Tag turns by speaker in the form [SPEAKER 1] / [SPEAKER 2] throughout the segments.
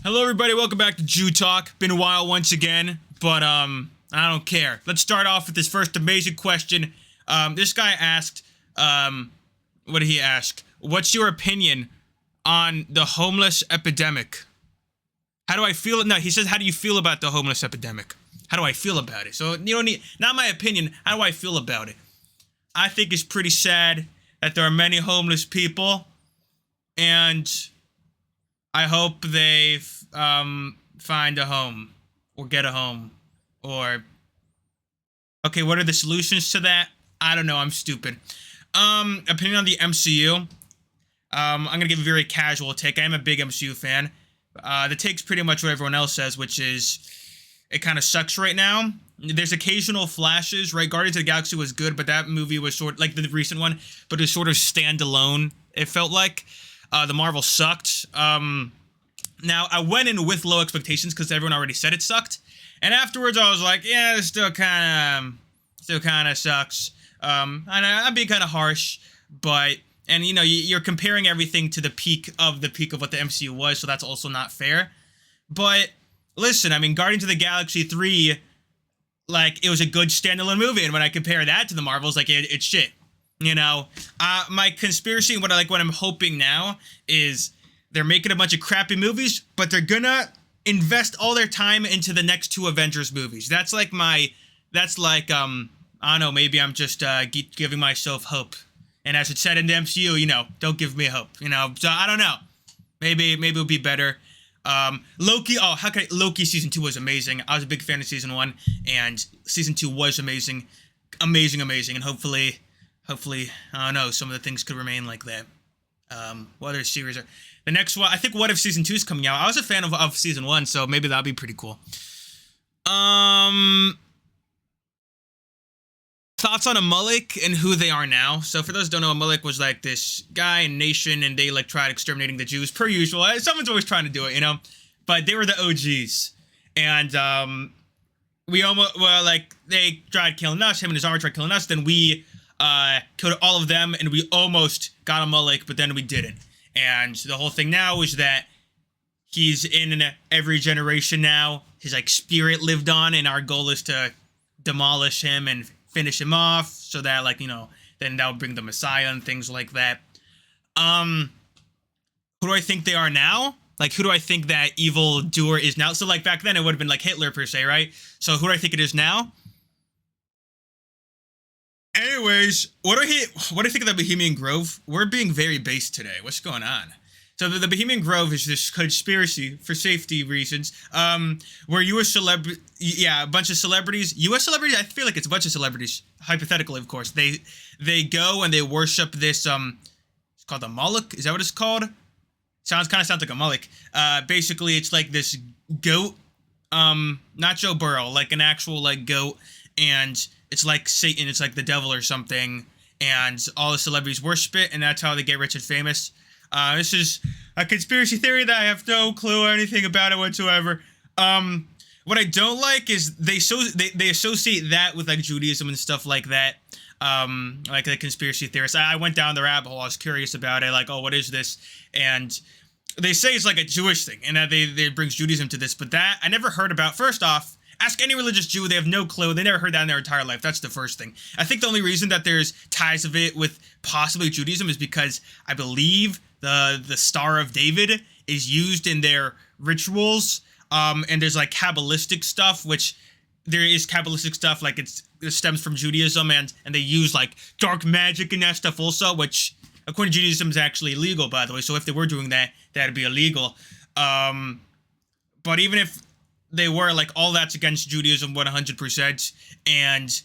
[SPEAKER 1] Hello everybody, welcome back to Jew Talk. Been a while once again, but I don't care. Let's start off with this first amazing question. This guy asked, what did he ask? What's your opinion on the homeless epidemic? How do I feel? No, he says, how do you feel about the homeless epidemic? How do I feel about it? So you don't need, not my opinion, how do I feel about it? I think it's pretty sad that there are many homeless people, and I hope they find a home or get a home, or okay, what are the solutions to that? I don't know. I'm stupid. Opinion on the MCU. I'm gonna give a very casual take. I am a big MCU fan. The take's pretty much what everyone else says, which is it kind of sucks right now. There's occasional flashes, right? Guardians of the Galaxy was good, but that movie was sort like the recent one, but it was sort of standalone. It felt like the Marvel sucked. Now I went in with low expectations because everyone already said it sucked, and afterwards I was like, yeah, it still kind of sucks. And I'm being kind of harsh, but and you know you're comparing everything to the peak of what the MCU was, so that's also not fair. But listen, I mean, Guardians of the Galaxy 3, like, it was a good standalone movie, and when I compare that to the Marvels, like, it's shit. You know, my conspiracy and what I'm hoping now is they're making a bunch of crappy movies, but they're gonna invest all their time into the next two Avengers movies. That's like I don't know, maybe I'm just giving myself hope. And as it said in the MCU, you know, don't give me hope, you know. So I don't know. Maybe it'll be better. Loki, Loki season 2 was amazing. I was a big fan of season 1, and season 2 was amazing. Amazing, and hopefully, I don't know, some of the things could remain like that. What other series are... The next one, I think What If season 2 is coming out. I was a fan of season 1, so maybe that'll be pretty cool. Thoughts on Amalek and who they are now. So for those who don't know, Amalek was like this guy and nation, and they like tried exterminating the Jews per usual. Someone's always trying to do it, you know. But they were the OGs, and they tried killing us. Him and his army tried killing us. Then we killed all of them, and we almost got Amalek, but then we didn't. And the whole thing now is that he's in every generation now. His like spirit lived on, and our goal is to demolish him and finish him off, so that, like, you know, then that would bring the Messiah and things like that. Who do I think they are now? Like, who do I think that evil doer is now? So, like, back then it would have been like Hitler per se, right? So who do I think it is now? Anyways, what do I think of the Bohemian Grove? We're being very base today. What's going on? So the Bohemian Grove is this conspiracy for safety reasons, where U.S. celebrity, a bunch of celebrities, U.S. celebrities, I feel like it's a bunch of celebrities, hypothetically, of course, they go and they worship this, it's called a Moloch, is that what it's called? Sounds like a Moloch. Basically, it's like this goat, not Joe Burrow, like an actual, like, goat, and it's like Satan, it's like the devil or something, and all the celebrities worship it, and that's how they get rich and famous. This is a conspiracy theory that I have no clue or anything about it whatsoever. What I don't like is they associate that with like Judaism and stuff like that. Like the conspiracy theorists. I went down the rabbit hole. I was curious about it. Like, oh, what is this? And they say it's like a Jewish thing, and that they brings Judaism to this. But that I never heard about. First off, ask any religious Jew, they have no clue. They never heard that in their entire life. That's the first thing. I think the only reason that there's ties of it with possibly Judaism is because I believe the Star of David is used in their rituals. And there's like Kabbalistic stuff, which there is Kabbalistic stuff, like it stems from Judaism, and they use like dark magic and that stuff also, which according to Judaism is actually illegal, by the way. So if they were doing that, that'd be illegal. But even if they were, like, all that's against Judaism 100%, and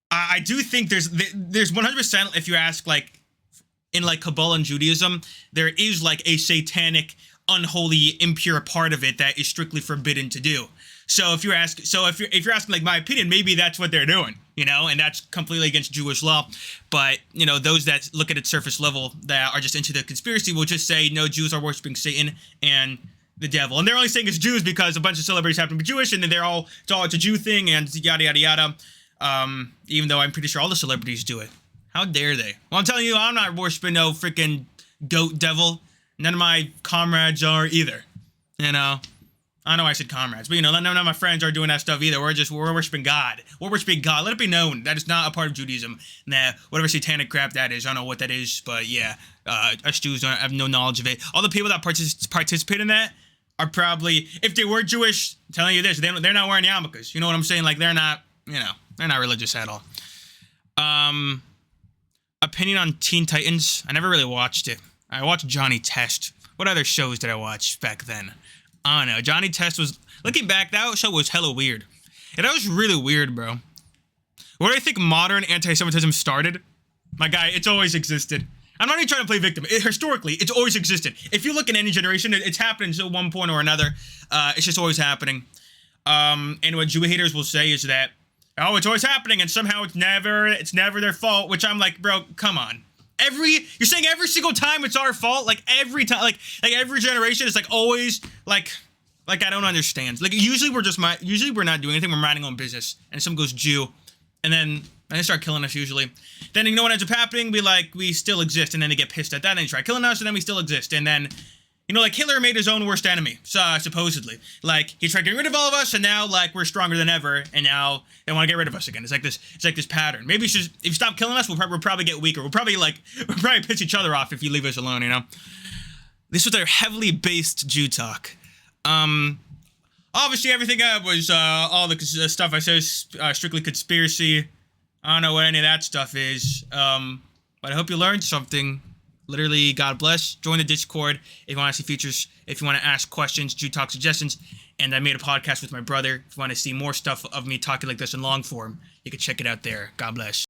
[SPEAKER 1] I do think there's 100%, if you ask, like, in, like, Kabbalah and Judaism, there is, like, a satanic, unholy, impure part of it that is strictly forbidden to do. So if you're asking, like, my opinion, maybe that's what they're doing, you know, and that's completely against Jewish law. But, you know, those that look at it surface level that are just into the conspiracy will just say, no, Jews are worshiping Satan and the devil. And they're only saying it's Jews because a bunch of celebrities happen to be Jewish, and then it's a Jew thing, and yada, yada, yada. Even though I'm pretty sure all the celebrities do it. How dare they? Well, I'm telling you, I'm not worshiping no freaking goat devil. None of my comrades are either. You know, I know I said comrades, but you know, none of my friends are doing that stuff either. We're worshiping God. We're worshiping God. Let it be known that is not a part of Judaism. Nah, whatever satanic crap that is, I don't know what that is, but yeah, us Jews don't have no knowledge of it. All the people that participate in that are probably, if they were Jewish, I'm telling you this, they're not wearing yarmulkes. You know what I'm saying? Like they're not religious at all. Opinion on Teen Titans. I never really watched it. I watched Johnny Test. What other shows did I watch back then? I don't know. Johnny Test was, looking back, that show was hella weird. That was really weird, bro. Where do I think modern anti-Semitism started? My guy, it's always existed. I'm not even trying to play victim. Historically, it's always existed. If you look in any generation, it's happened at one point or another. It's just always happening. And what Jew haters will say is that, oh, it's always happening, and somehow it's never their fault. Which I'm like, bro, come on. You're saying every single time it's our fault, like every time, like every generation is like always like I don't understand. Like usually we're not doing anything. We're minding our own business, and someone goes Jew, and then they start killing us usually. Then you know what ends up happening? We still exist, and then they get pissed at that, and they try killing us, and then we still exist, and then. You know, like Hitler made his own worst enemy, supposedly. Like he tried getting rid of all of us, and now like we're stronger than ever, and now they want to get rid of us again. It's like this pattern. Maybe it's just, if you stop killing us, we'll probably get weaker. We'll probably piss each other off if you leave us alone. You know. This was their heavily based Jew talk. Obviously everything was all the stuff I said is strictly conspiracy. I don't know what any of that stuff is. But I hope you learned something. Literally, God bless. Join the Discord if you want to see features, if you want to ask questions, Jew Talk suggestions. And I made a podcast with my brother. If you want to see more stuff of me talking like this in long form, you can check it out there. God bless.